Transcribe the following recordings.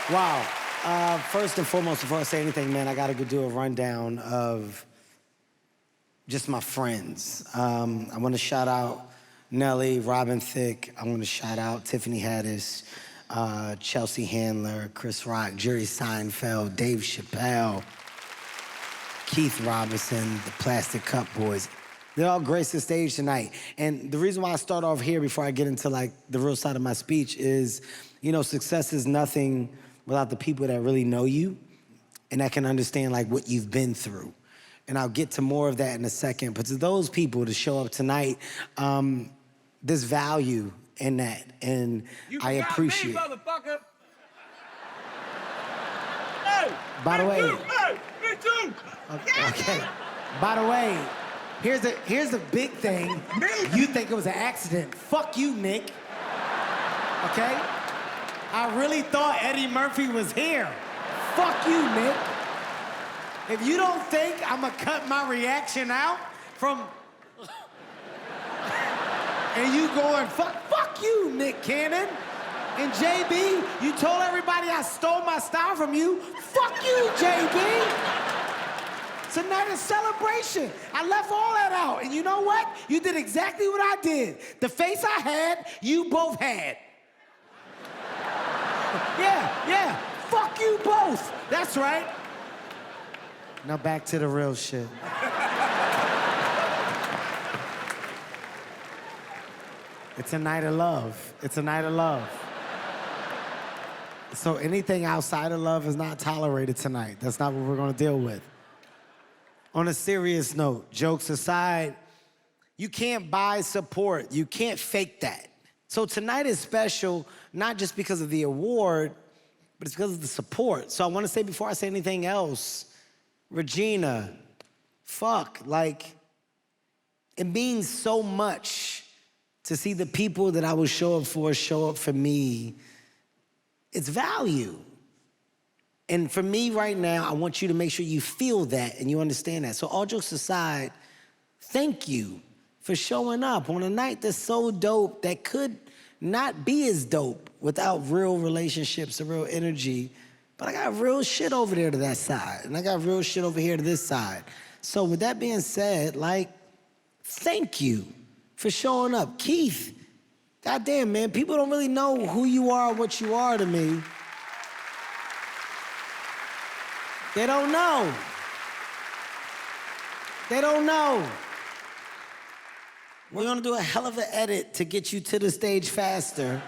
Wow. First and foremost, before I say anything, man, I gotta go do a rundown of just my friends. I wanna shout out Nelly, Robin Thicke. I wanna shout out Tiffany Haddish, Chelsea Handler, Chris Rock, Jerry Seinfeld, Dave Chappelle, Keith Robertson, the Plastic Cup Boyz. They're all graced the stage tonight. And the reason why I start off here before I get into like the real side of my speech is, you know, success is nothing without the people that really know you and that can understand like what you've been through. And I'll get to more of that in a second. But to those people to show up tonight, there's value in that, and I appreciate it. Motherfucker. By the way, me too. Okay. By the way, here's the big thing. You think it was an accident. Fuck you, Nick. Okay? I really thought Eddie Murphy was here. Fuck you, Nick. If you don't think I'm gonna cut my reaction out from... and you going, fuck you, Nick Cannon. And JB, you told everybody I stole my style from you. Fuck you, JB. Tonight is celebration. I left all that out. And you know what? You did exactly what I did. The face I had, you both had. Yeah. Fuck you both. That's right. Now back to the real shit. It's a night of love. It's a night of love. So anything outside of love is not tolerated tonight. That's not what we're gonna deal with. On a serious note, jokes aside, you can't buy support. You can't fake that. So tonight is special, not just because of the award, but it's because of the support. So I wanna say before I say anything else, Regina, fuck, like, it means so much to see the people that I will show up for me. It's value. And for me right now, I want you to make sure you feel that and you understand that. So all jokes aside, thank you for showing up on a night that's so dope that could not be as dope without real relationships and real energy. But I got real shit over there to that side, and I got real shit over here to this side. So with that being said, like, thank you for showing up. Keith, goddamn, man, people don't really know who you are or what you are to me. They don't know. They don't know. We're gonna do a hell of an edit to get you to the stage faster.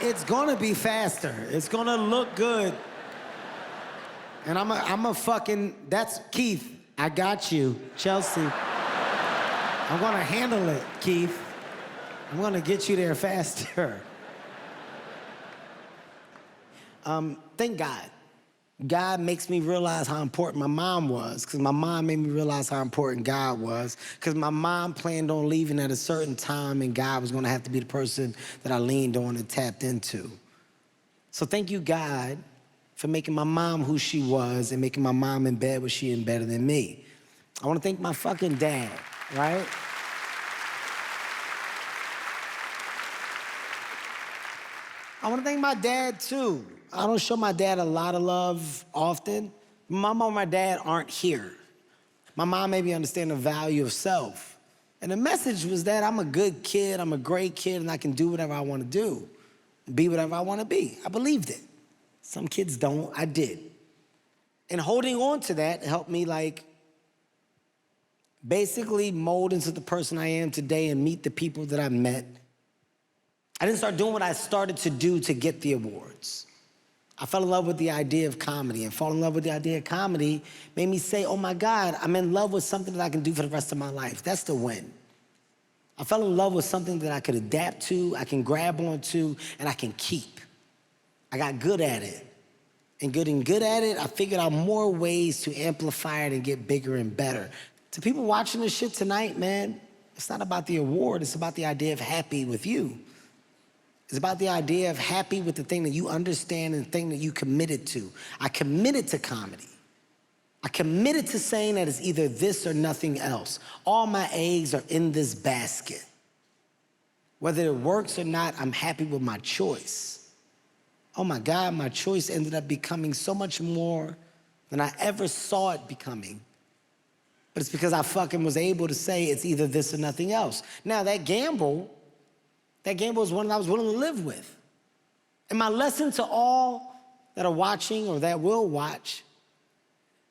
It's gonna be faster. It's gonna look good. And I'm a fucking, that's Keith. I got you, Chelsea. I'm gonna handle it, Keith. I'm gonna get you there faster. Thank God. God makes me realize how important my mom was, because my mom made me realize how important God was, because my mom planned on leaving at a certain time and God was gonna have to be the person that I leaned on and tapped into. So thank you, God, for making my mom who she was and making my mom in bed what she in better than me. I wanna thank my fucking dad, right? I wanna thank my dad too. I don't show my dad a lot of love often. My mom and my dad aren't here. My mom made me understand the value of self. And the message was that I'm a good kid, I'm a great kid, and I can do whatever I wanna do, be whatever I wanna be. I believed it. Some kids don't, I did. And holding on to that helped me like basically mold into the person I am today and meet the people that I met. I didn't start doing what I started to do to get the awards. I fell in love with the idea of comedy, and falling in love with the idea of comedy made me say, oh my God, I'm in love with something that I can do for the rest of my life. That's the win. I fell in love with something that I could adapt to, I can grab onto, and I can keep. I got good at it. And getting good at it, I figured out more ways to amplify it and get bigger and better. To people watching this shit tonight, man, it's not about the award, it's about the idea of happy with you. It's about the idea of happy with the thing that you understand and the thing that you committed to. I committed to comedy. I committed to saying that it's either this or nothing else. All my eggs are in this basket. Whether it works or not, I'm happy with my choice. oh my God, my choice ended up becoming so much more than I ever saw it becoming. But it's because I fucking was able to say it's either this or nothing else. Now that gamble is one that I was willing to live with. And my lesson to all that are watching or that will watch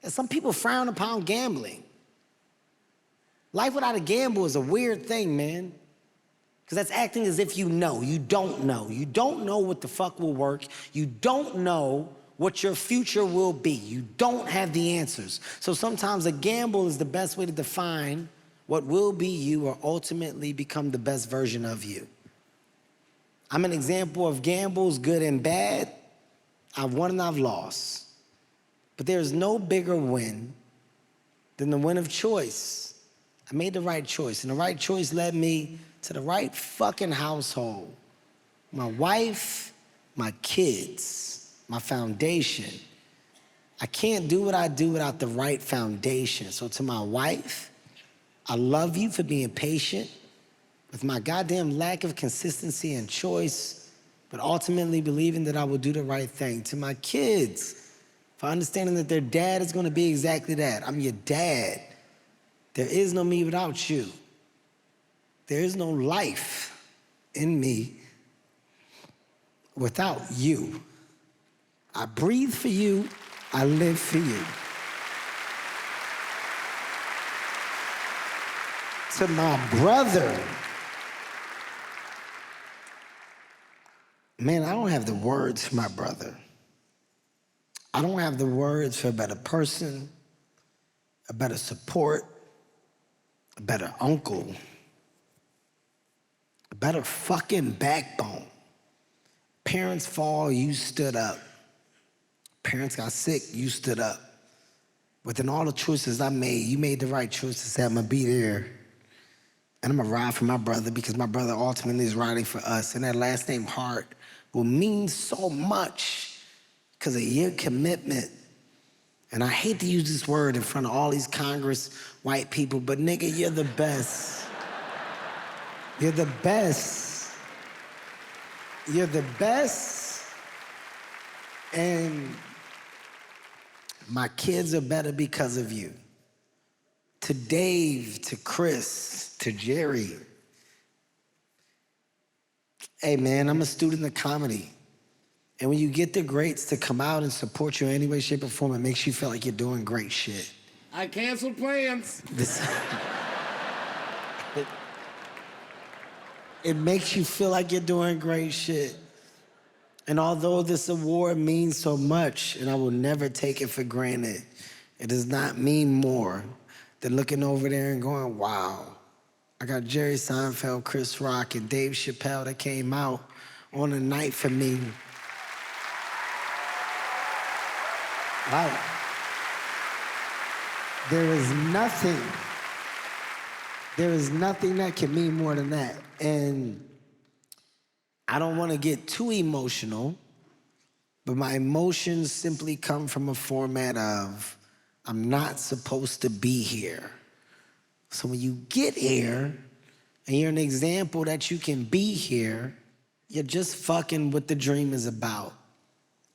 is some people frown upon gambling. Life without a gamble is a weird thing, man. Because that's acting as if you know. You don't know. You don't know what the fuck will work. You don't know what your future will be. You don't have the answers. So sometimes a gamble is the best way to define what will be you or ultimately become the best version of you. I'm an example of gambles, good and bad. I've won and I've lost. But there's no bigger win than the win of choice. I made the right choice, and the right choice led me to the right fucking household. My wife, my kids, my foundation. I can't do what I do without the right foundation. So to my wife, I love you for being patient with my goddamn lack of consistency and choice, but ultimately believing that I will do the right thing. To my kids, for understanding that their dad is gonna be exactly that. I'm your dad. There is no me without you. There is no life in me without you. I breathe for you, I live for you. To my brother, man, I don't have the words for my brother. I don't have the words for a better person, a better support, a better uncle, a better fucking backbone. Parents fall, you stood up. Parents got sick, you stood up. Within all the choices I made, you made the right choice to say, I'm gonna be there. And I'm gonna ride for my brother because my brother ultimately is riding for us. And that last name, Hart, will mean so much because of your commitment. And I hate to use this word in front of all these Congress white people, but nigga, you're the best. You're the best. You're the best. And my kids are better because of you. To Dave, to Chris, to Jerry. Hey man, I'm a student of comedy. And when you get the greats to come out and support you in any way, shape, or form, it makes you feel like you're doing great shit. I canceled plans. It makes you feel like you're doing great shit. And although this award means so much, and I will never take it for granted, it does not mean more than looking over there and going, wow. I got Jerry Seinfeld, Chris Rock, and Dave Chappelle that came out on a night for me. Right. There is nothing that can mean more than that. And I don't want to get too emotional, but my emotions simply come from a format of, I'm not supposed to be here. So when you get here, and you're an example that you can be here, you're just fucking what the dream is about.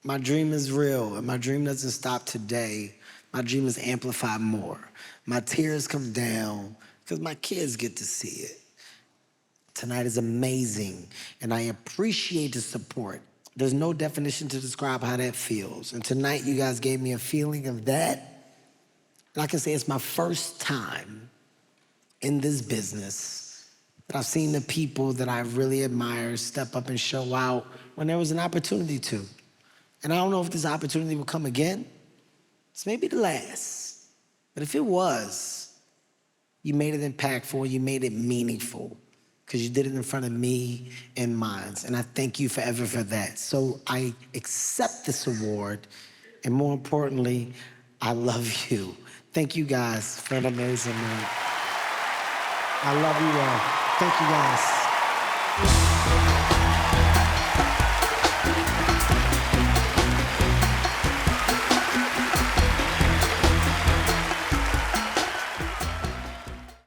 My dream is real, and my dream doesn't stop today. My dream is amplified more. My tears come down because my kids get to see it. Tonight is amazing, and I appreciate the support. There's no definition to describe how that feels. And tonight, you guys gave me a feeling of that. And I can say it's my first time in this business that I've seen the people that I really admire step up and show out when there was an opportunity to. And I don't know if this opportunity will come again. It's maybe the last. But if it was, you made it impactful, you made it meaningful, because you did it in front of me and mine. And I thank you forever for that. So I accept this award, and more importantly, I love you. Thank you guys for an amazing night. I love you all. Thank you guys.